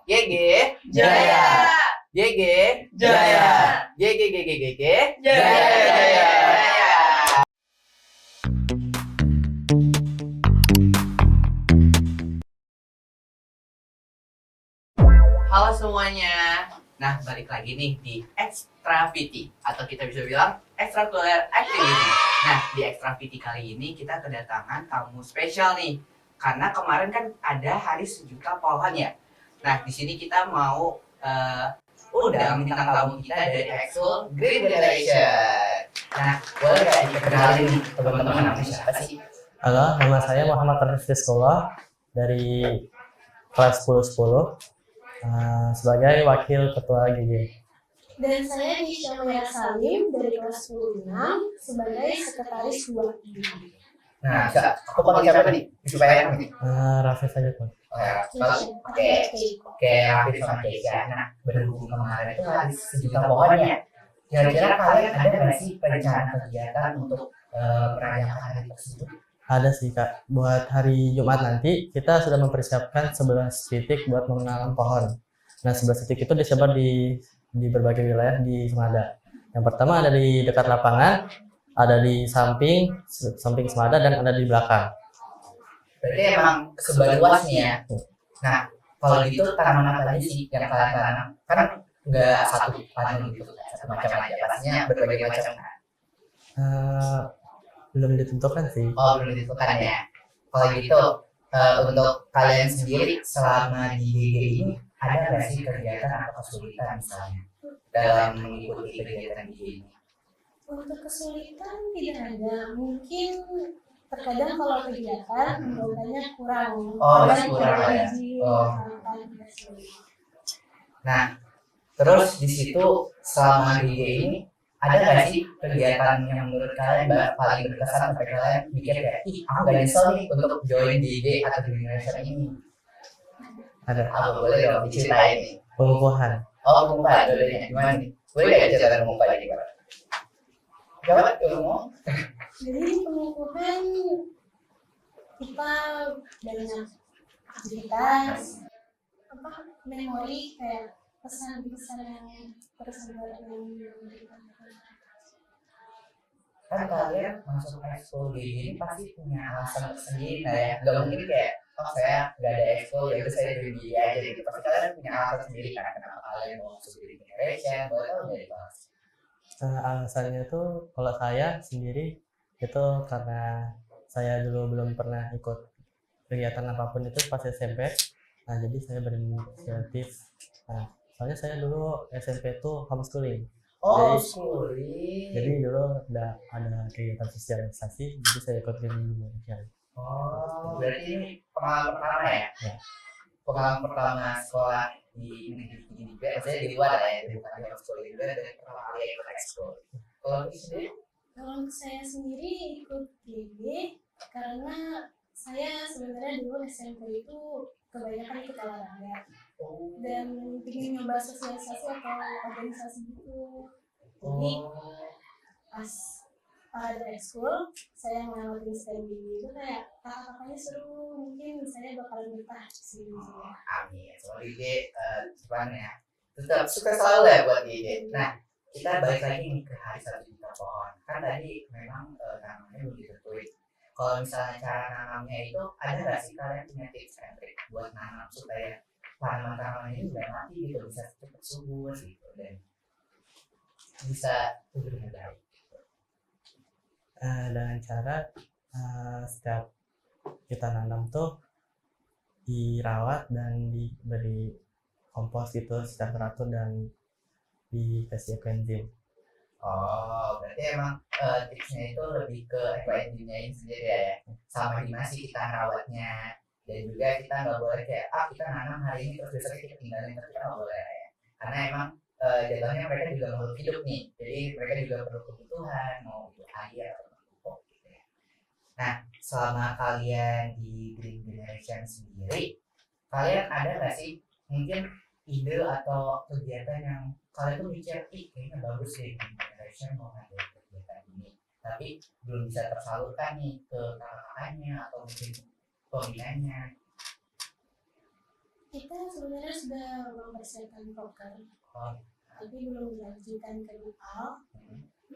GG Jaya. GG Jaya. GG Jaya. Halo semuanya. Nah, balik lagi nih di Extra VT atau kita bisa bilang Extracurricular Activity. Nah, di Extra VT kali ini kita kedatangan tamu spesial nih. Karena kemarin kan ada Hari Sejuta Pohon ya. Nah, di sini kita mau undang bintang tamu kita dari Exco Green Generation. Nah, boleh nggak dikenalin nih teman-teman namanya siapa sih? Halo, nama saya Muhammad Arif Rizqullah dari kelas 1010 sebagai wakil ketua GG. Dan saya Nisha Maya Salim dari kelas 10 sebagai sekretaris 2. Nah, bisa. Aku panggil siapa nih? Supaya nih. Raffi saja Pak. Oke, Hafiz sama Keisha. Nah, berhubung kemarin itu Hari Sejuta Pohon ya. Kira-kira kalian ada nggak sih rencana kegiatan untuk merayakan hari tersebut? Ada sih Kak, buat hari Jumat nanti kita sudah mempersiapkan 11 titik buat menanam pohon. Nah, 11 titik itu disebar di berbagai wilayah di Semada. Yang pertama ada di dekat lapangan, ada di samping Semada, dan ada di belakang. Berarti emang sebar luas nih ya. Nah, kalau gitu tanaman apa aja sih yang kalian tanam? Kan nggak satu panen gitu, satu macam aja. Pastinya berbagai macam. Belum ditentukan sih. Oh, belum ditentukan ya. Kalau gitu, untuk kalian sendiri selama di GG ini ada nggak sih kegiatan atau kesulitan misalnya dalam mengikuti kegiatan GG ini? Untuk kesulitan tidak ada, mungkin terkadang kalau kegiatan anggotanya kurang. Oh, Kadang kurang tidak ya. izin, Oh. tidak sulit. Nah, terus di situ selama di GG ini ada nggak sih kegiatan yang menurut kalian paling berkesan sampai kalian mikir kayak, ih aku gak nyesel nih untuk join di GG atau di Generation ini? Ada Aku boleh dong diceritain nih. pengukuhan. Oh, pengumpahan dulunya gimana nih? Boleh gak cerita pengumpahan gimana? Gimana tuh? Jadi pengukuhan kita banyak aktivitas, memori kayak pesan-pesan yang tersebar yang Kan kalian masuk ekskul ini pasti punya alasan tersendiri lah ya. Gak mungkin kayak, oh saya gak ada ekskul, ya udah saya join di aja gitu. Pasti kalian punya alasan sendiri kan kenapa kalian mau masuk di Generation. Boleh tau nggak dibahas? Alasannya tuh kalau saya sendiri itu karena saya dulu belum pernah ikut kegiatan apapun itu pas SMP. Nah, jadi saya berinisiatif. Nah, soalnya saya dulu SMP tuh homeschooling. Oh, Jadi dulu ada kegiatan sosialisasi, jadi saya ikut Generation. Oh, berarti ini pengalaman pertama ya? Ya. Pengalaman pertama sekolah di negeri ini juga, maksudnya di luar ya, bukan di homeschooling juga, dan pertama kali ikut ekskul. Kalau di sini? Kalau saya sendiri ikut GG karena saya sebenarnya dulu SMP itu kebanyakan ikut olahraga dan ingin nyoba sosialisasi atau organisasi gitu. Jadi pas ada ekskul saya ngelewatin STEM itu kayak kakak-kakaknya seru, mungkin saya bakalan betah di sini. Amin. Semoga Gigi cuman ya tetap sukses selalu ya buat Gigi. Nah, kita balik lagi nih ke Hari Sejuta Pohon. Kan tadi memang namanya belum ditentuin. Kalau misalnya cara nanamnya itu ada nggak sih kalian punya tips and trik buat nanam supaya tanaman-tanaman ini nggak mati gitu, bisa cepat subur gitu dan bisa tumbuh dengan baik. Dengan cara setiap kita nanam tuh dirawat dan diberi kompos gitu secara teratur dan dikasih ekoenzim. Oh, berarti emang tipsnya itu lebih ke ekoenzimnya sendiri ya, sama gimana sih kita merawatnya, dan juga kita nggak boleh kayak kita nanam hari ini terus besok kita tinggalin, terus kita nggak boleh ya, karena emang jatuhnya mereka juga makhluk hidup nih, jadi mereka juga perlu kebutuhan, mau itu air atau pupuk gitu ya. Nah, selama kalian di Green Generation sendiri, kalian ada nggak sih mungkin ide atau kegiatan yang kalian tuh mikir, kayaknya bagus deh Green Generation mau ada kegiatan ini, tapi belum bisa tersalurkan nih ke kakak-kakaknya atau mungkin pembinanya? kita sebenarnya sudah mempersiapkan proker, Oh, tapi belum dilanjutkan ke Nepal.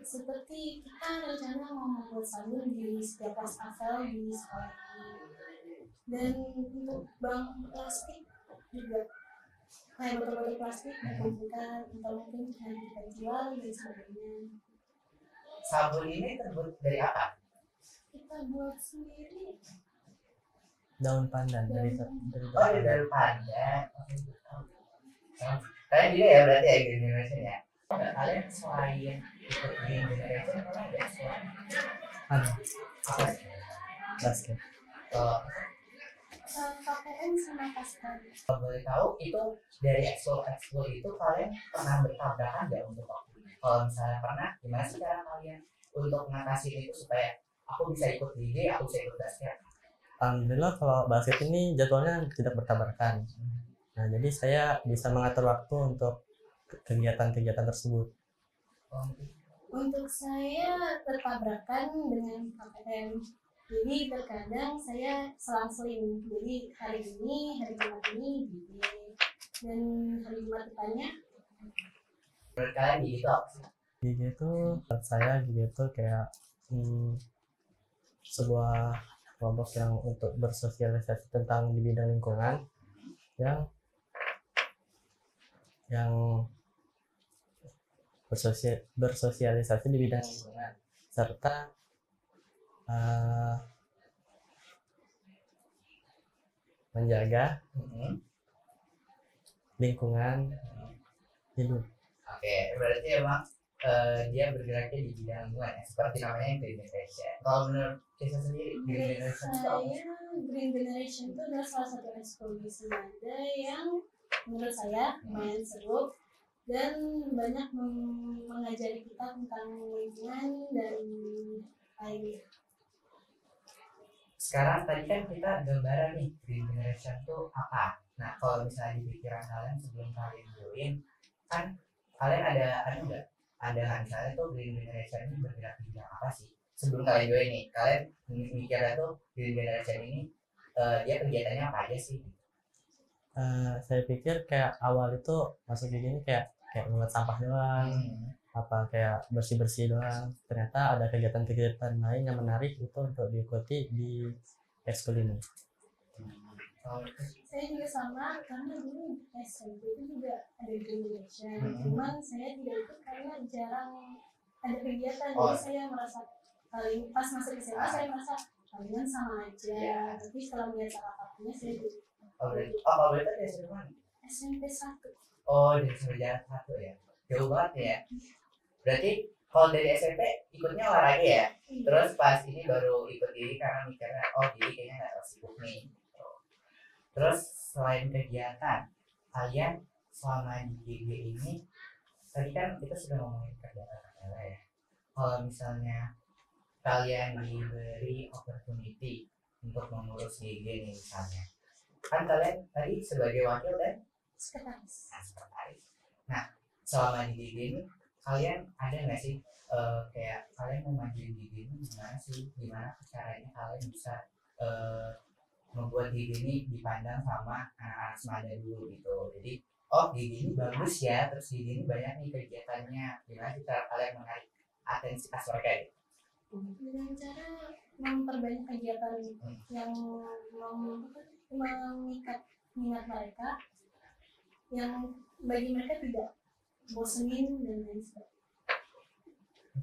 Seperti kita rencana mau membuat sabun di setiap wastafel di sekolah ini. Dan untuk bank plastik juga, kayak botol-botol plastik dikumpulkan atau mungkin nanti kita jual dan sebagainya. sabun ini terbuat dari apa? Kita buat sendiri. Daun pandan dari Oh, daun dari pandan. Kalian juga ya berarti ya Green Generation ya? Kalian selain ikut Green Generation, kalian ada selain ada apa sih? basket. Oh, KPM sama Kastan. kalau boleh tahu itu dari ekskul itu kalian pernah bertabrakan nggak untuk waktu itu? Kalau misalnya pernah, gimana sih cara kalian untuk ngatasin itu supaya aku bisa ikut DJ, aku bisa ikut basket? Alhamdulillah kalau basket ini jadwalnya tidak bertabrakan. Nah, jadi saya bisa mengatur waktu untuk kegiatan-kegiatan tersebut. Oh, Untuk saya bertabrakan dengan KPM. Jadi terkadang saya selang-seling. Jadi hari Jumat ini DJ. Dan hari Jumat depannya menurut kalian gitu apa sih? Giga itu menurut saya Giga itu kayak sebuah kelompok yang untuk bersosialisasi tentang di bidang lingkungan yang bersosialisasi di bidang lingkungan serta menjaga lingkungan hidup. Oke, berarti emang dia bergeraknya di bidang lingkungan ya, seperti namanya Green Generation. Kalau menurut Kisa sendiri, Green menurut Generation itu apa? saya Green Generation itu adalah salah satu ekskul di Senada yang menurut saya lumayan seru dan banyak mengajari kita tentang lingkungan dan lainnya. Sekarang tadi kan kita gambaran nih Green Generation itu apa. Nah, kalau misalnya di pikiran kalian sebelum kalian join, kan kalian ada nggak? Ada nggak misalnya tuh Green Generation ini bergerak di bidang apa sih? Sebelum kalian join nih, kalian mikirnya tuh Green Generation ini dia kegiatannya apa aja sih? Saya pikir kayak awal itu masuk di sini kayak membuat sampah doang, apa kayak bersih-bersih doang. Ternyata ada kegiatan-kegiatan lain yang menarik itu untuk diikuti di ekskul ini. Oh, Saya juga sama karena dulu SMP itu juga ada Green Generation. Cuman saya tidak ikut karena jarang ada kegiatan. Oh. Jadi saya merasa paling pas masuk SMA saya merasa palingan sama aja. Iya. Tapi setelah melihat salah satunya saya jadi kalau boleh tadi SMP mana? SMP 1. Oh, dari Semarang satu ya. Jauh banget ya. Berarti kalau dari SMP ikutnya olahraga ya. Terus pas ini baru ikut diri karena mikirnya oh diri kayaknya nggak terlalu sibuk nih. Terus selain kegiatan, kalian selama di GG ini, tadi kan kita sudah ngomongin kegiatan ya. Kalau misalnya kalian diberi opportunity untuk mengurus GG nih misalnya, kan kalian tadi sebagai wakil dan sekretaris. Nah, selama di GG ini, kalian ada nggak sih kayak kalian mau majuin GG ini gimana sih? Gimana caranya kalian bisa membuat GG ini dipandang sama anak-anak Semada dulu gitu. Jadi, oh GG ini bagus ya, terus GG ini banyak nih kegiatannya. Gimana sih cara kalian menarik atensitas mereka gitu? Dengan cara memperbanyak kegiatan yang mengikat minat mereka, yang bagi mereka tidak bosenin dan lain sebagainya.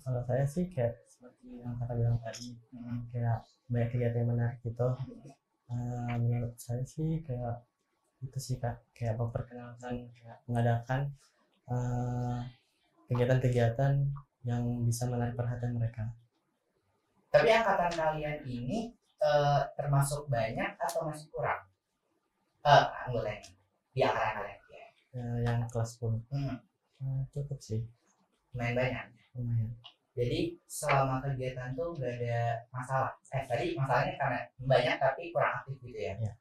Kalau saya sih kayak seperti yang kata bilang tadi, kayak banyak kegiatan yang menarik gitu. Menurut saya sih kayak itu sih Kak, kayak memperkenalkan, kayak mengadakan kegiatan-kegiatan yang bisa menarik perhatian mereka. Tapi angkatan kalian ini termasuk banyak atau masih kurang? Anggotanya di angkatan kalian ya. Yang kelas 10 cukup sih, Lumayan banyak. lumayan. Jadi selama kegiatan tuh gak ada masalah. Tadi masalahnya karena banyak tapi kurang aktif gitu ya. Iya.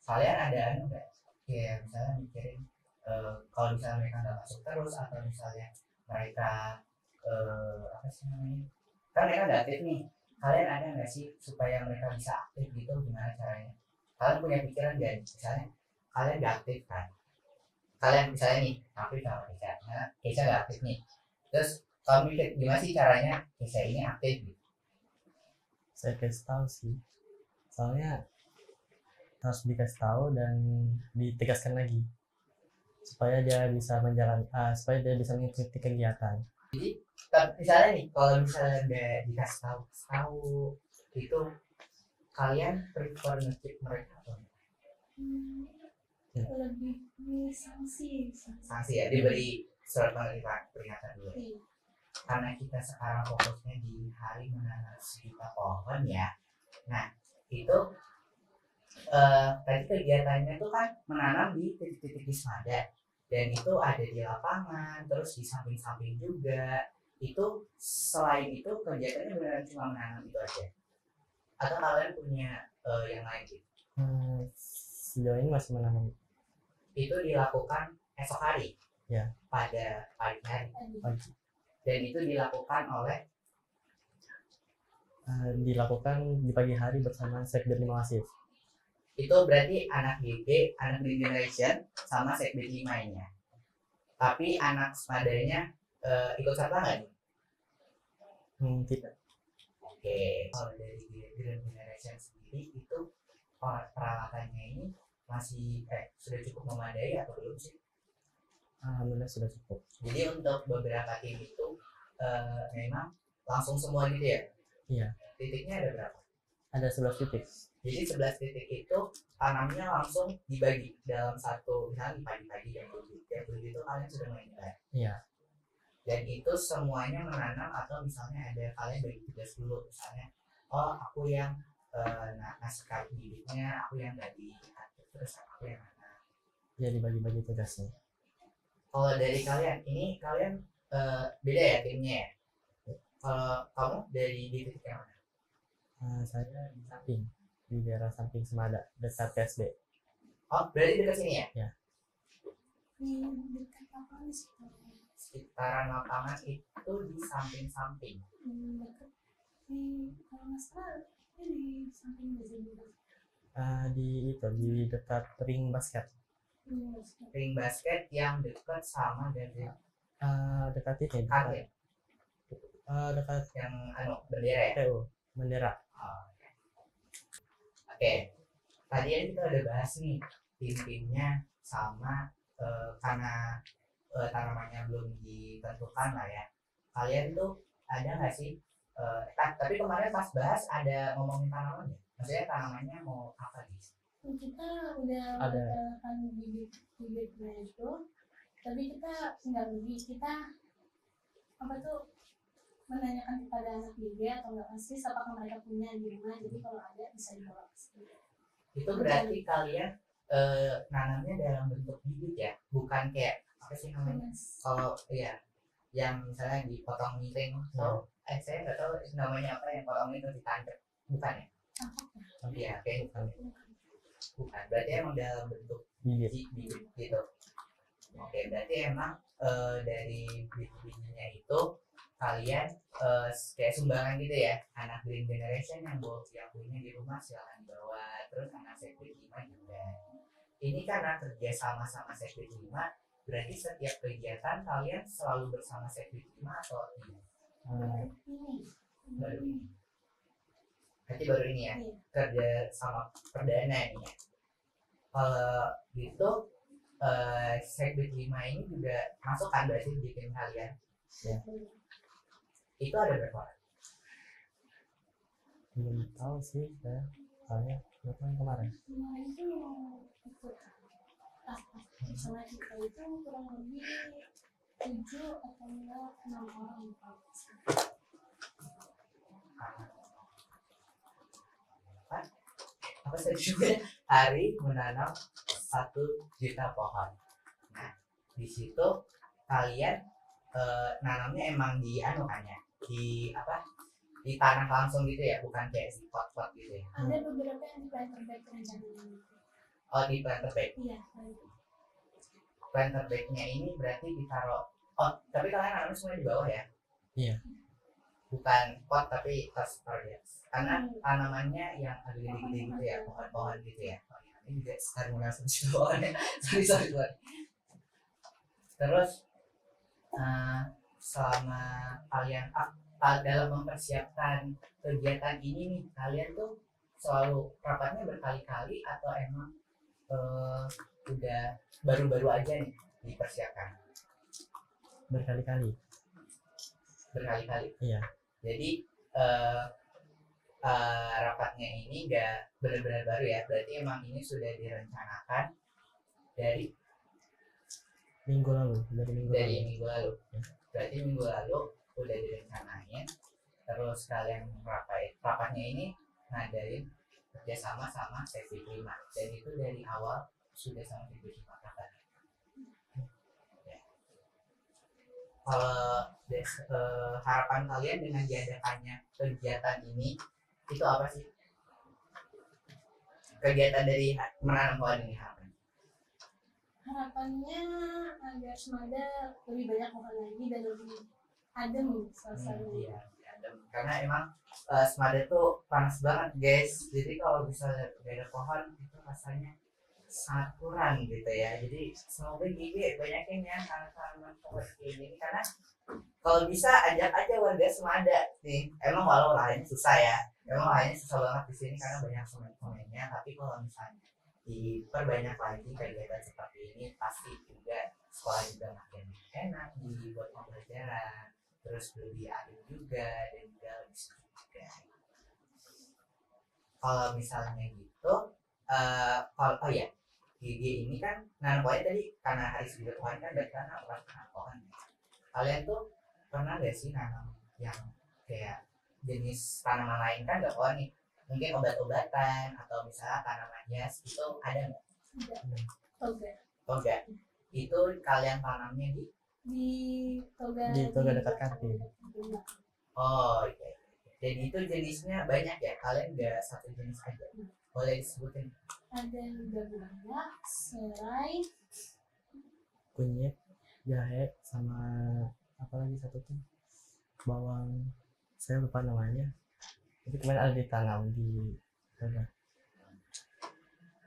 Kalian ada nggak? Kayak misalnya mikirin kalau misalnya mereka nggak masuk terus atau misalnya mereka apa sih namanya? Kan mereka nggak aktif nih. Kalian ada nggak sih supaya mereka bisa aktif gitu? Gimana caranya? Kalian punya pikiran nggak? Misalnya kalian gak aktif kan, kalian misalnya nih aktif sama Keisha, nah Keisha gak aktif nih, terus kamu mikir gimana sih caranya Keisha ini aktif gitu? Saya kasih tahu sih, soalnya harus dikasih tahu dan ditegaskan lagi supaya dia bisa supaya dia bisa mengikuti kegiatan. Misalnya nih kalau misalnya udah dikasih tahu itu kalian prefer ngecek mereka atau enggak? Lebih di sanksi. Sanksi ya, diberi surat peringatan dulu. Iya. Karena kita sekarang fokusnya di hari menanam sejuta pohon ya. Nah itu tadi kegiatannya tuh kan menanam di titik-titik Wismada, dan itu ada di lapangan, terus di samping-samping juga. Itu selain itu kegiatannya benar cuma menanam itu aja, atau kalian punya yang lain gitu? Sejauh ini masih menanam. Itu dilakukan esok hari Ya. pada pagi hari, Pagi. dan itu dilakukan oleh Dilakukan di pagi hari bersama Sekbid 5 OSIS. itu berarti anak GG, anak Green Generation sama Sekbid 5 ini ya. Tapi anak semadanya ikut serta nggak nih? Tidak. Oke, kalau dari Green Generation sendiri itu peralatannya ini masih sudah cukup memadai atau belum sih? Alhamdulillah sudah cukup. Jadi untuk beberapa tim itu memang langsung semua gitu ya? Iya. Titiknya ada berapa? Ada 11 titik. Jadi 11 titik itu tanamnya langsung dibagi dalam satu, misalnya di pagi-pagi jam 7 itu kalian sudah mulai mulai. Iya. Dan itu semuanya menanam atau misalnya ada kalian bagi tugas dulu, misalnya oh aku yang ngasih kartu bibitnya, aku yang tadi terus aku yang nanam. Ya dibagi-bagi tugasnya. Kalau dari kalian ini kalian beda ya timnya ya? Kalau kamu dari di titik yang mana? Saya di samping, di daerah samping Semada, dekat PSB. Oh berarti dekat sini ya? Ya. Di dekat apa nih? Sekitaran lapangan itu di samping-samping. Dekat di kalau nggak salah di samping Bazar. Di dekat ring basket. Ring basket yang dekat sama dari Dekat ini. karya Dekat yang bendera ya? PU, bendera. Oke, tadi kan kita udah bahas nih tim-timnya sama karena tanamannya belum ditentukan lah ya. Kalian tuh ada nggak sih? Tapi kemarin pas bahas ada ngomongin tanaman ya. Maksudnya tanamannya mau apa gitu? Kita udah mendapatkan bibitnya itu, tapi kita nggak lebih, kita menanyakan kepada anak bibi atau nggak pasti apakah mereka punya di rumah, jadi kalau ada bisa dibawa ke sini. Itu berarti kalian nanamnya dalam bentuk bibit ya, bukan kayak apa sih namanya? Kalau ya yang misalnya dipotong miring atau saya nggak tahu namanya apa, yang potong itu ditancap, bukan ya? Iya, kayak bukan. Berarti emang dalam bentuk Bibit. bibit gitu. Oke, berarti emang dari bibit-bibitnya itu kalian kayak sumbangan gitu ya, anak Green Generation yang punya di rumah silakan bawa, terus anak Sekbid 5 juga. Ini karena kerja sama Sekbid 5, berarti setiap kegiatan kalian selalu bersama Sekbid 5 atau tidak? Baru ini. Berarti baru ini ya, kerja sama perdana ini ya. Kalau gitu Sekbid 5 ini juga masuk kan berarti bikin kalian ya. Itu ada berapa orang? Belum tahu sih saya, soalnya kemarin. Kemarin itu ikut sama kita itu kurang lebih 7 atau enggak 6 orang. Apa saya juga hari menanam 1 juta pohon. Nah di situ kalian nanamnya emang di kan ya, di tanah langsung gitu ya, bukan kayak di pot-pot gitu ya? Ada beberapa yang di planter bag rencananya. Oh di planter bag. Iya. Planter bagnya ini berarti ditaruh. Oh tapi kalian nanamnya semua di bawah ya? Iya. Bukan pot tapi tas taruh di atas. Karena tanamannya yang agak gede-gede gitu ya, pohon-pohon gitu ya. Oh, ya. ini juga sekarang langsung soalnya. Sorry. Terus selama kalian dalam mempersiapkan kegiatan ini nih, kalian tuh selalu rapatnya berkali-kali atau emang udah baru-baru aja nih dipersiapkan? Berkali-kali. Iya. Jadi rapatnya ini nggak benar-benar baru ya, berarti emang ini sudah direncanakan dari Minggu lalu. minggu lalu. Berarti minggu lalu udah direncanain, terus kalian rapatnya ini ngadain kerjasama sama sesi prima, dan itu dari awal sudah sama disepakati. Kalau harapan kalian dengan diadakannya kegiatan ini itu apa sih? Kegiatan dari menanam pohon ini Harapannya agar semada lebih banyak pohon lagi dan lebih adem suasananya. Iya, adem. Karena emang semada tuh panas banget guys, jadi kalau bisa gak ada pohon itu rasanya sangat kurang gitu ya. Jadi semoga GG banyakin ya tanaman pohon kayak gini, karena kalau bisa ajak aja warga Semada nih. Emang walau lahannya susah ya, emang lahannya susah banget di sini karena banyak semen-semennya, tapi kalau misalnya diperbanyak lagi kegiatan seperti ini, pasti juga sekolah juga makin enak dibuat pembelajaran, terus lebih adil juga dan juga lebih seru juga. Kalau misalnya gitu, kalau ya GG ini kan nanam pohon tadi karena hari segitu Tuhan kan berarti kan orang nanam pohon. Kalian tuh pernah gak sih nanam yang kayak jenis tanaman lain, kan gak pohon nih, mungkin obat-obatan atau misalnya tanaman hias itu ada nggak? Toga. Itu kalian tanamnya di toga dekat kantin. Oh iya. Dan itu jenisnya banyak ya, kalian nggak satu jenis aja? Boleh disebutin? Ada gabungan, serai, Kunyit, jahe, sama apa lagi satu tuh, bawang, saya lupa namanya. Itu kemarin ada ditanam di sana.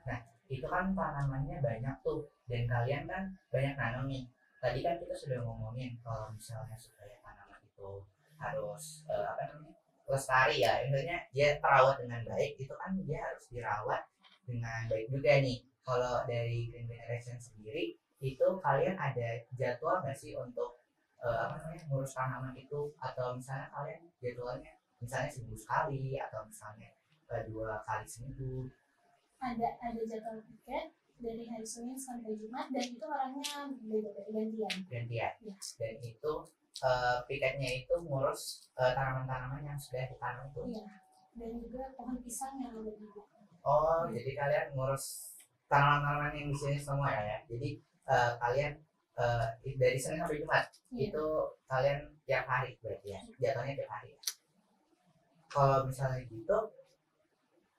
Nah, itu kan tanamannya banyak tuh, dan kalian kan banyak nanam nih. Tadi kan kita sudah ngomongin kalau misalnya supaya tanaman itu harus lestari ya, intinya dia terawat dengan baik, itu kan dia harus dirawat dengan baik juga nih. Kalau dari Green Generation sendiri, itu kalian ada jadwal nggak sih untuk ngurus tanaman itu, atau misalnya kalian jadwalnya misalnya seminggu sekali atau misalnya 2 kali seminggu? ada jadwal piket dari hari Senin sampai Jumat, dan itu orangnya beda-beda gantian. Ya. Dan itu piketnya itu ngurus tanaman-tanaman yang sudah ditanam itu. Iya. Dan juga pohon pisang yang ada di belakang. Oh, jadi kalian ngurus tanaman-tanaman yang di sini semua ya. Jadi kalian dari Senin sampai Jumat itu kalian tiap hari berarti ya, jatuhnya tiap hari ya. Kalau misalnya gitu,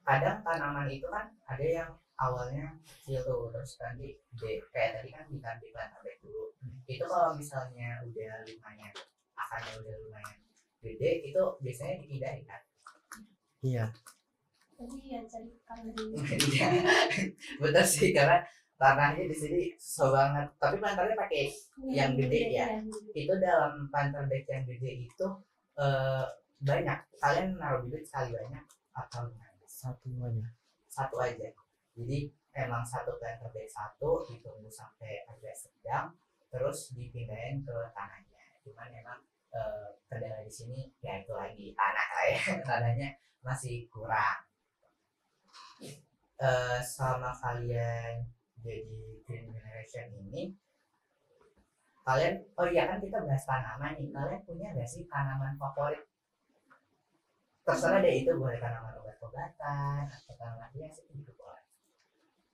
kadang tanaman itu kan ada yang awalnya kecil tuh, terus nanti gede, kayak tadi kan diganti planter bag dulu. Itu kalau misalnya udah lumayan, akarnya udah lumayan gede, itu biasanya dipindahin kan? Iya. Jadi ya cari tanah dulu. Iya, betul sih, karena tanahnya di sini susah banget. Tapi planternya pakai yang gede ya. Itu dalam planter bag yang gede itu banyak. Kalian naruh bibit sekali banyak atau gimana? Satu aja. Jadi emang satu planter bag satu ditunggu sampai agak sedang, terus dipindahin ke tanahnya. Cuman emang kendala di sini ya itu lagi tanah lah ya. Tanahnya masih kurang. Sama kalian jadi Green Generation ini, kalian, oh iya kan kita bahas tanaman nih, kalian punya gak sih tanaman favorit? Terserah deh, itu boleh tanaman obat-obatan atau tanaman hias, itu juga boleh.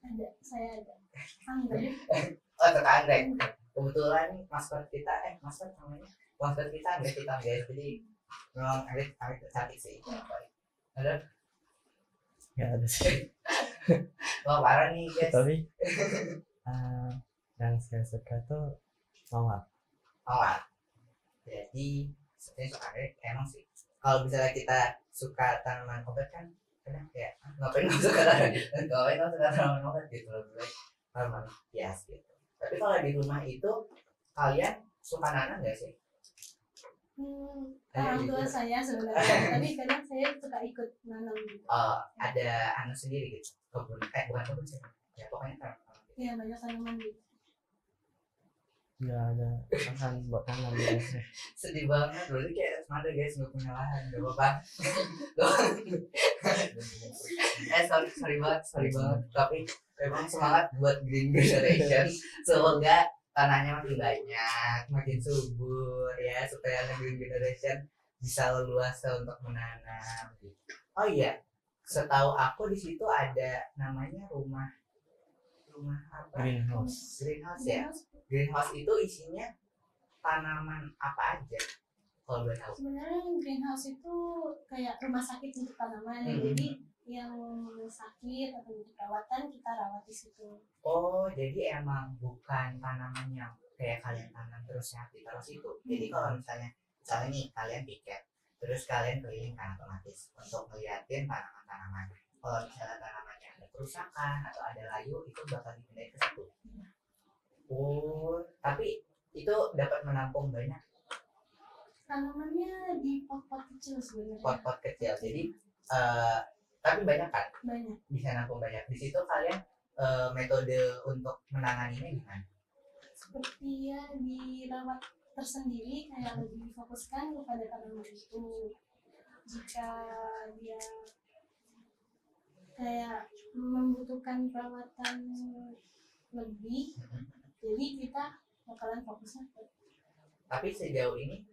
Ada, saya ada. Anggrek. Oh, anggrek. Kebetulan maskot kita, maskot kita anggrek hitam guys, jadi memang anggrek cantik sih. Ada? Ya ada sih. Wah, parah nih guys. Tapi yang saya suka tuh mawar. Jadi sebenarnya suka anggrek emang sih. Kalau misalnya kita suka tanaman obat kan kadang kayak ngapain masuk ke tanaman obat gitu loh, tanaman hias gitu. Tapi kalau di rumah itu kalian suka nanam nggak sih? Orang tua saya sebenarnya, tapi kadang saya suka ikut nanam gitu. Ada anu sendiri gitu, kebun bukan kebun sih ya, pokoknya tanaman. Iya, banyak tanaman gitu. nggak ada lahan buat tanam gitu. Sedih banget, berarti kayak ada guys nggak punya lahan, nggak apa-apa. Sorry banget, tapi memang semangat buat Green Generation. Semoga tanahnya makin banyak, makin subur ya, supaya Green Generation bisa leluasa untuk menanam. Oh iya, setahu aku di situ ada namanya rumah apa? Greenhouse. Greenhouse ya. Greenhouse itu isinya tanaman apa aja? Kalau boleh tahu. Sebenarnya greenhouse itu kayak rumah sakit untuk tanaman. Jadi yang sakit atau butuh perawatan kita rawat di situ. Oh, jadi emang bukan tanaman yang kayak kalian tanam terus ya ditaruh situ. Jadi kalau misalnya nih kalian piket, terus kalian keliling kan otomatis untuk ngeliatin tanaman-tanaman. Kalau misalnya tanamannya ada kerusakan atau ada layu, itu bakal dipindahin ke situ. Oh, tapi itu dapat menampung banyak Tanamannya di pot-pot kecil sebenarnya. pot-pot kecil. Jadi tapi banyak kan? Banyak. Bisa nampung banyak. Di situ kalian metode untuk menanganinya gimana? Seperti ya dirawat tersendiri, kayak lebih difokuskan kepada tanaman itu. Jika dia kayak membutuhkan perawatan lebih, jadi kita bakalan fokusnya ke Tapi sejauh ini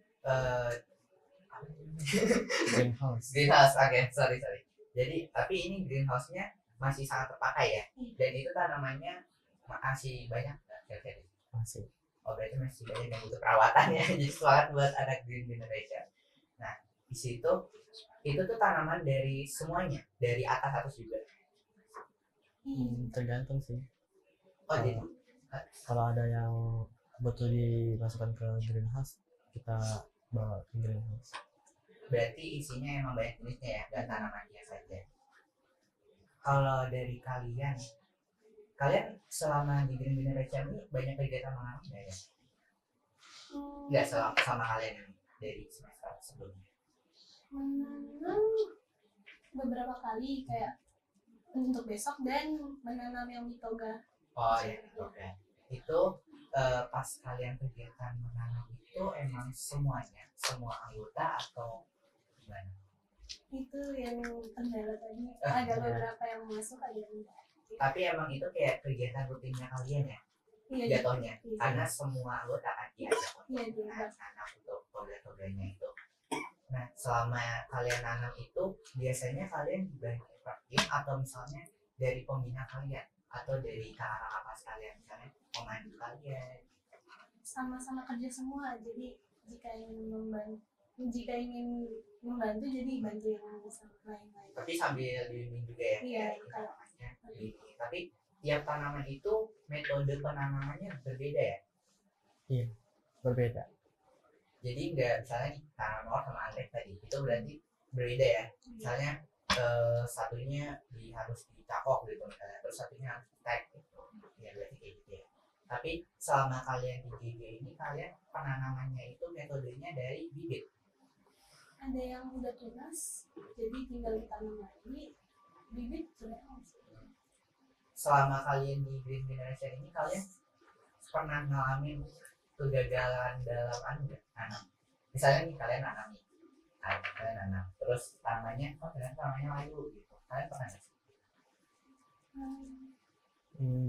Greenhouse. greenhouse, oke, sorry. Jadi tapi ini greenhouse-nya masih sangat terpakai ya, dan itu tanamannya masih banyak nggak kira-kira? Masih. Oh, berarti masih banyak yang butuh perawatan ya. Jadi semangat buat anak Green Generation. Nah, di situ itu tuh tanaman dari semuanya, dari atas juga. Tergantung sih. Oh, jadi Kalau ada yang butuh dimasukkan ke greenhouse, kita bawa ke greenhouse. berarti isinya emang banyak jenisnya ya, dan tanamannya saja. Kalau dari kalian selama di Green Generation ini banyak kegiatan menanam nggak ya? Nggak sama kalian yang dari semester sebelumnya. menanam beberapa kali, kayak untuk besok dan menanam yang mitoga. Oh ya, oke. Itu pas kalian kegiatan menanam itu emang semuanya, semua anggota atau gimana? Itu yang kendala tadi, ada beberapa yang masuk, ada yang enggak. Tapi emang itu kayak kegiatan rutinnya kalian ya, Iya, jatuhnya, iya. karena semua anggota kan diajak Iya, untuk diajak. nanam untuk program-programnya itu. Nah, selama kalian nanam itu biasanya kalian dibantu tim atau misalnya dari pembina kalian atau dari kakak apa sekalian, misalnya pemandu kalian. Sama-sama kerja semua, jadi jika ingin membantu jadi bantu yang sama lain-lain. Tapi sambil bimbing juga ya, Iya, kayak tanamannya. Tapi tiap tanaman itu metode penanamannya berbeda ya. Berbeda. Jadi nggak misalnya nih tanam mawar sama anggrek tadi itu berarti berbeda ya. Misalnya satunya harus dicakok gitu misalnya, terus satunya harus tag gitu. Ya berarti kayak gitu ya. Tapi selama kalian di GG ini kalian penanamannya itu metodenya dari bibit. Ada yang udah tunas, jadi tinggal ditanam lagi. Bibit sudah masuk. Selama kalian di Green Generation ini kalian pernah ngalamin kegagalan dalam nanam? Misalnya nih kalian nanam, terus tanamannya ternyata tanamannya layu gitu. Kalian pernah nggak sih?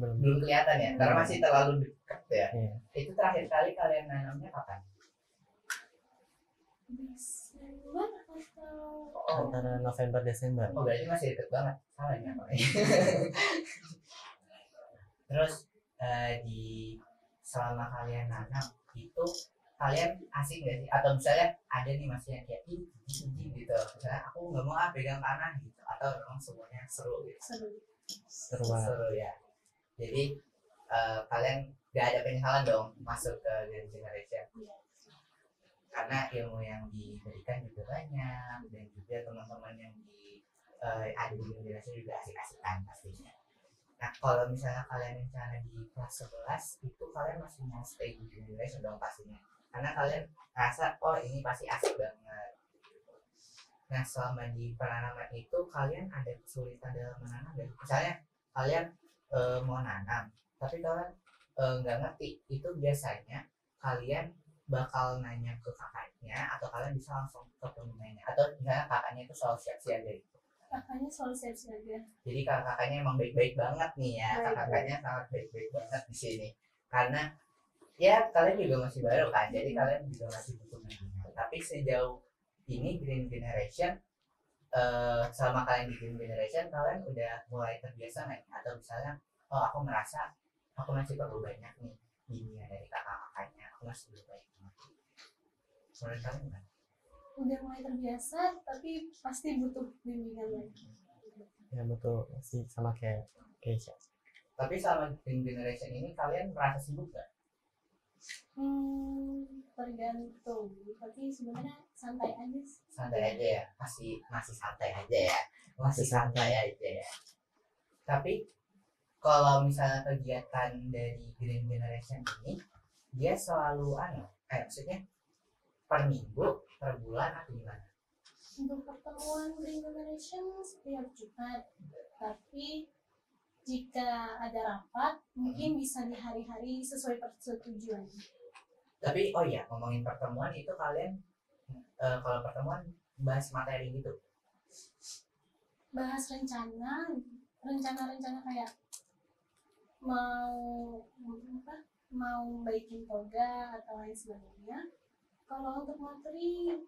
Belum kelihatan ya, karena masih terlalu dekat ya. Iya. Itu terakhir kali kalian nanamnya kapan? Desember atau Antara November Desember. Oh berarti masih deket banget, salah ya Pak. Terus di selama kalian nanam itu kalian asik gak sih? Atau misalnya ada nih masih yang kayak jijik gitu, misalnya aku nggak mau pegang tanah gitu, atau memang semuanya seru gitu? Seru banget. Seru ya. Jadi kalian gak ada penyesalan dong masuk ke Green Generation, karena ilmu yang diberikan juga banyak, dan juga teman-teman yang ada di generasi juga asik-asikan pastinya. Nah kalau misalnya kalian rencana di kelas 11 itu kalian masih mau stay di generation dong pastinya, karena kalian rasa oh ini pasti asik banget. Nah selama di penanaman itu kalian ada kesulitan dalam menanam dan misalnya kalian mau nanam tapi kalian nggak ngerti, itu biasanya kalian bakal nanya ke kakaknya atau kalian bisa langsung ke pembinanya, atau misalnya kakaknya itu selalu siap siaga gitu. Kakaknya selalu siap-siaga. Jadi kakaknya emang baik-baik banget nih ya, Baik. kakaknya sangat baik-baik banget di sini. Karena ya kalian juga masih baru kan, jadi kalian juga masih butuh bimbingan. Tapi sejauh ini Green Generation, selama kalian di Green Generation, kalian udah mulai terbiasa nggak? Atau misalnya, oh aku merasa aku masih perlu banyak nih bimbingan dari kakak-kakaknya, aku masih belum baik banget. Menurut kalian gimana? Udah mulai terbiasa, tapi pasti butuh bimbingan lagi. Ya betul sih, sama kayak Keisha. Tapi selama Green Generation ini kalian merasa sibuk nggak? Tergantung. Tapi sebenarnya santai aja sih. Santai aja ya, masih santai aja ya, masih santai aja ya. Tapi kalau misalnya kegiatan dari Green Generation ini dia selalu maksudnya per minggu, per bulan atau gimana? Untuk pertemuan Green Generation setiap Jumat. Tapi jika ada rapat, mungkin bisa di hari-hari sesuai persetujuan. Tapi oh ya, ngomongin pertemuan itu kalian kalau pertemuan bahas materi gitu. Bahas rencana kayak mau baikin toga atau lain sebagainya. Kalau untuk materi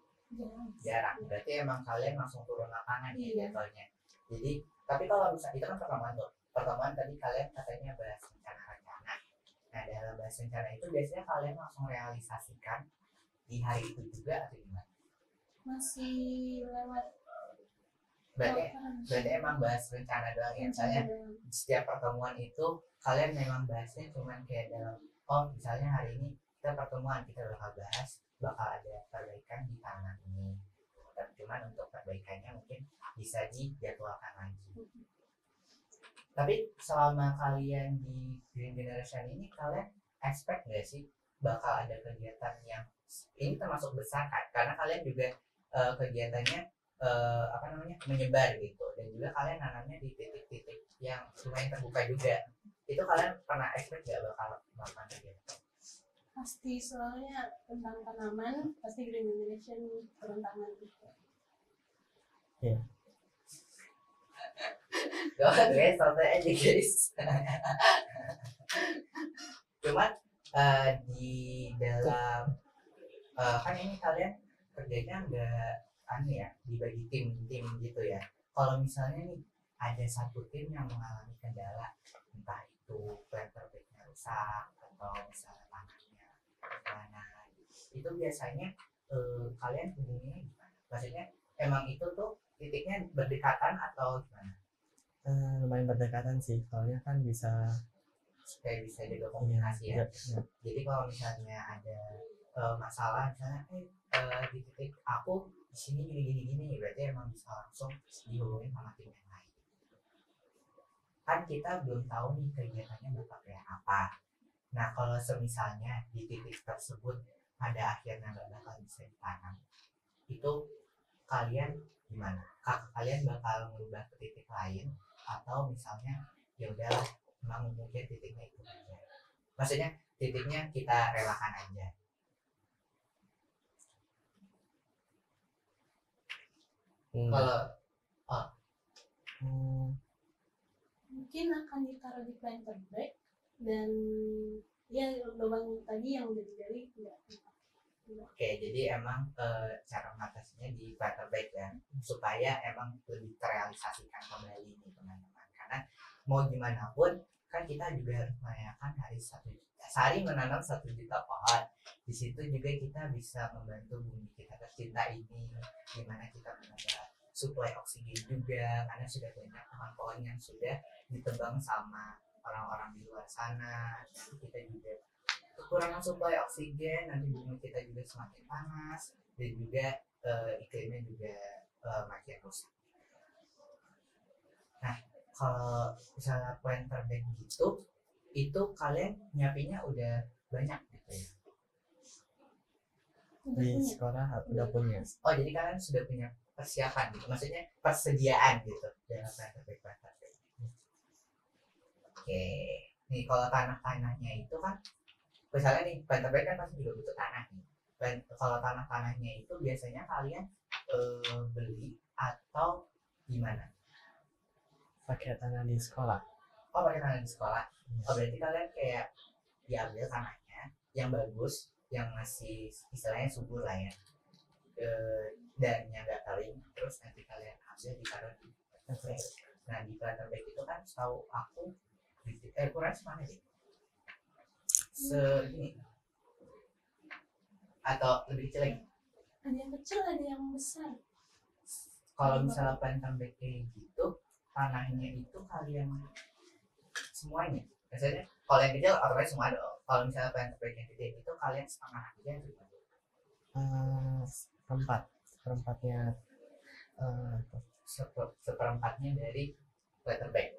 Jarang. Berarti emang kalian langsung turun lapangan ya Iya. jatuhnya. Jadi, tapi kalau misalnya itu kan pertemuan tuh. Pertemuan tadi kalian katanya bahas rencana-rencana. Nah, dalam bahas rencana itu biasanya kalian langsung realisasikan di hari itu juga atau gimana? masih lewat Berarti emang bahas rencana doang ya. Misalnya setiap pertemuan itu kalian memang bahasnya cuman kayak dalam misalnya hari ini kita pertemuan, kita bakal ada perbaikan di taman ini. Dan cuman untuk perbaikannya mungkin bisa dijadwalkan lagi. Tapi selama kalian di Green Generation ini kalian expect nggak sih bakal ada kegiatan yang ini termasuk besar kan? Karena kalian juga kegiatannya menyebar gitu, dan juga kalian nanamnya di titik-titik yang lumayan terbuka juga. Itu kalian pernah expect nggak bakal melakukan kegiatan? pasti, soalnya tentang tanaman pasti Green Generation turun tangan gitu. Guys, santai aja guys. Cuman di dalam kan ini kalian kerjanya nggak dibagi tim-tim gitu ya. Kalau misalnya nih ada satu tim yang mengalami kendala, entah itu planter bag-nya rusak atau misalnya tanahnya gimana, itu biasanya kalian hubunginya gimana? Maksudnya emang itu tuh titiknya berdekatan atau gimana? Lumayan berdekatan sih, soalnya kan bisa Kayak bisa juga komunikasi ya. ya. Jadi kalau misalnya ada masalah misalnya di titik aku di sini gini berarti emang bisa langsung dihubungin sama tim yang lain. Kan kita belum tahu nih kegiatannya bakal kayak apa. Nah kalau semisalnya di titik tersebut pada akhirnya nggak bakal bisa ditanam, itu kalian gimana? Kalian bakal merubah ke titik lain atau misalnya ya udahlah memang mungkin titiknya itu aja. Maksudnya titiknya kita relakan aja. Kalau Mungkin akan ditaruh di planter bag dan ya lubang tadi yang udah digali enggak. oke, jadi emang cara mengatasinya di planter bag ya, supaya emang lebih terrealisasikan kembali nih teman-teman. Karena mau gimana pun kan kita juga harus merayakan sehari menanam 1 juta pohon. Di situ juga kita bisa membantu bumi kita tercinta ini, gimana kita menambah suplai oksigen juga, karena sudah banyak pohon-pohon yang sudah ditebang sama orang-orang di luar sana. Nanti kita juga kekurangan suplai oksigen, nanti bumi kita juga semakin panas dan juga iklimnya juga makin rusak. Nah, kalau misalnya planter bag gitu, itu kalian nyiapinnya udah banyak gitu ya? Udah Di punya. sekolah udah punya. Oh, jadi kalian sudah punya persiapan gitu, maksudnya persediaan gitu dalam planter bag. Oke, nih kalau tanahnya itu kan, misalnya nih planter bag kan pasti juga butuh tanah nih. Kalau tanahnya itu biasanya kalian beli atau gimana? Pakai tanah di sekolah. Oh, pakai tanah di sekolah. Oh, berarti kalian kayak diambil tanahnya yang bagus, yang masih istilahnya subur lah ya, dan yang nggak kering, terus nanti kalian ambil ditaruh di planter bag. Nah, di planter bag itu kan setahu aku ukuran semana sih? Ini atau lebih kecil lagi? Ada yang kecil, ada yang besar. Kalau misalnya planter bag kayak gitu, tanahnya itu kalian semuanya. Biasanya kalau yang kecil otomatis semua dong. Kalau misalnya planter bag yang gede itu kalian setengah aja gitu. Seperempatnya Seperempatnya dari planter bag.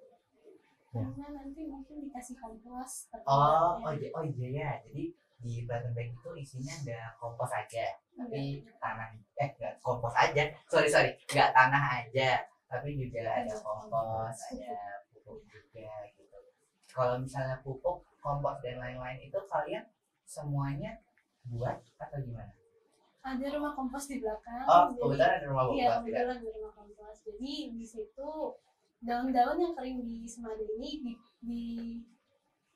Ya. Karena nanti mungkin dikasih kompos. Oh iya ya. Jadi di planter bag itu isinya ada kompos aja, tapi tanah nggak kompos aja. Sorry nggak tanah aja, tapi juga ada kompos, ada pupuk juga gitu. Kalau misalnya pupuk, kompos dan lain-lain itu kalian semuanya buat atau gimana? Ada rumah kompos di belakang. Oh, jadi- kebetulan ada rumah Iya, kompos juga. kebetulan ada rumah kompos. Jadi di situ daun-daun yang kering di semada ini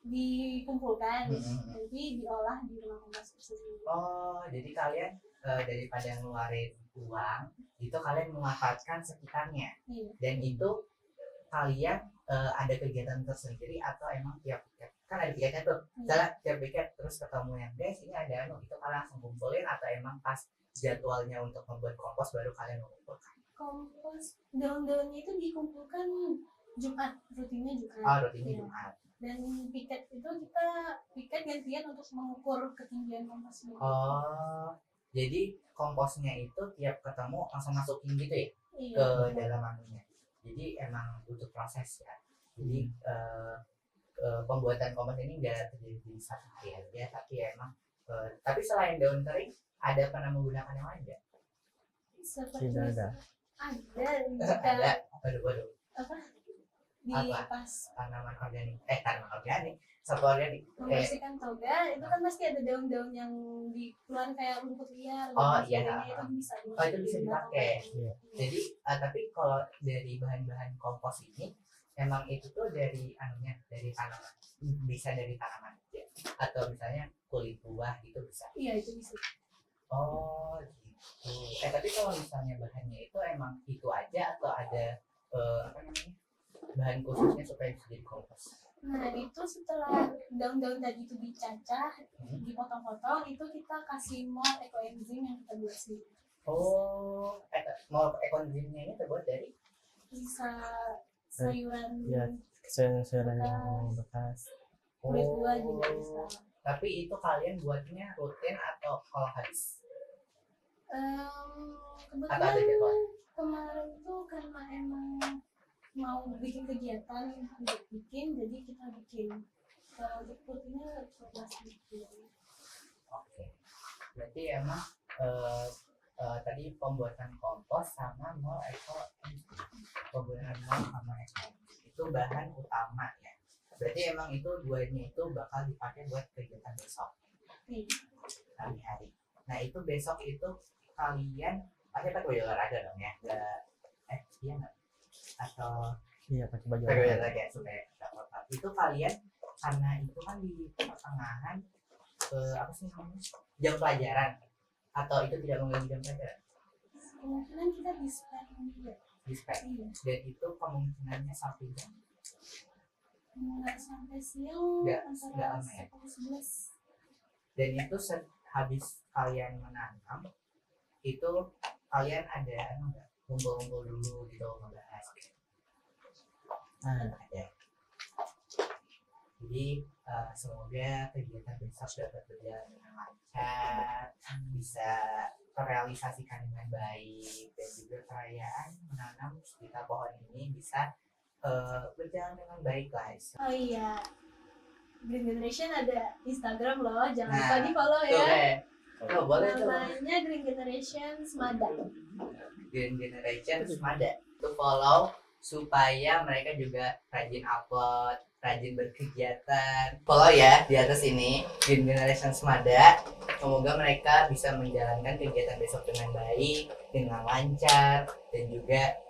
dikumpulkan, nanti diolah di rumah kompos tersebut. Oh, jadi kalian daripada ngeluarin uang, itu kalian memanfaatkan sekitarnya. Iya. Dan itu kalian ada kegiatan tersendiri atau emang tiap weekend? Kan ada tiketnya tuh, misalnya tiap weekend terus ketemu yang guys ini ada itu kalian langsung kumpulin atau emang pas jadwalnya untuk membuat kompos baru kalian mengumpulkan? Kompos daun-daunnya itu dikumpulkan Jumat, rutinnya Jumat. Oh, rutinnya Iya. Jumat. Dan piket itu kita piket gantian untuk mengukur ketinggian komposnya. Oh, jadi komposnya itu tiap ketemu langsung masukin gitu ya Iya. ke dalam anunya. Jadi emang butuh proses ya. Jadi pembuatan kompos ini nggak terjadi di satu hari aja, tapi emang tapi selain daun kering ada pernah menggunakan yang lain nggak? Seperti Tidak ada. Ada Ada. jika Waduh. apa di Apa? pas Tanaman organik, satwa organik. membersihkan toga itu kan pasti ada daun-daun yang dikeluarin kayak rumput liar dan Oh, lain iya. sebagainya, itu bisa Oh, itu bisa dipakai. Iya. Jadi tapi kalau dari bahan-bahan kompos ini emang itu tuh dari anunya, dari tanaman, bisa dari tanaman aja atau misalnya kulit buah gitu bisa. Iya, itu bisa. Oh gitu. Tapi kalau misalnya bahannya itu emang itu aja atau ada apa namanya, bahan khususnya supaya bisa jadi kompos? Nah, itu setelah daun-daun tadi itu dicacah, Hmm. dipotong-potong, itu kita kasih mol ekoenzim yang kita buat sendiri. Oh, mau ekoenzimnya ini terbuat dari? Bisa sayuran, Ya, sayuran yang bekas. kulit buah juga bisa. Tapi itu kalian buatnya rutin atau kalau habis? Atau ada Kebetulan jadwal? kemarin tuh karena emang mau bikin kegiatan untuk bikin, jadi kita bikin. Kalau untuk rutinnya pasti bikin. Oke. Berarti emang tadi pembuatan kompos sama pembuatan mol sama itu bahan utama ya. Berarti emang itu duanya itu bakal dipakai buat kegiatan besok Iya. hari-hari. Nah itu besok itu kalian pasti pakai baju olahraga dong ya? Iya nggak? Atau Iya, pakai baju pakai baju olahraga. olahraga supaya nggak kotor. Itu kalian karena itu kan di pertengahan apa sih namanya, jam pelajaran atau itu tidak mengganggu jam pelajaran? Kemungkinan kita display juga. Dispek. Iya. Dan itu kemungkinannya sampai jam Nggak sampai siang, Nggak antara lama ya? 10-11. dan itu habis kalian menanam itu kalian ada nggak ngumpul-ngumpul dulu gitu ngebahas gitu? Ada. Jadi semoga kegiatan besok dapat berjalan dengan lancar, bisa terrealisasikan dengan baik, dan juga perayaan menanam sekitar pohon ini bisa berjalan dengan baik lah. Oh iya, Green Generation ada Instagram loh, jangan Nah, lupa di follow Tuh, ya. oh, boleh tuh. Namanya Green Generation Semada. Green Generation Semada. Tuh follow supaya mereka juga rajin upload, rajin berkegiatan. Follow ya di atas ini Green Generation Semada. Semoga mereka bisa menjalankan kegiatan besok dengan baik, dengan lancar, dan juga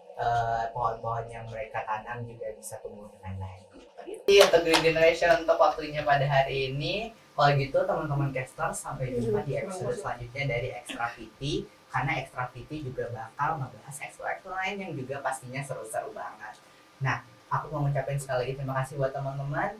pohon-pohon yang mereka tanam juga bisa tumbuh dengan baik. Jadi untuk Green Generation untuk waktunya pada hari ini. Kalau gitu teman-teman caster, sampai jumpa di episode selanjutnya dari Extra PT. Karena Extra PT juga bakal membahas extra lain yang juga pastinya seru-seru banget. Nah, aku mau ngucapin sekali lagi terima kasih buat teman-teman.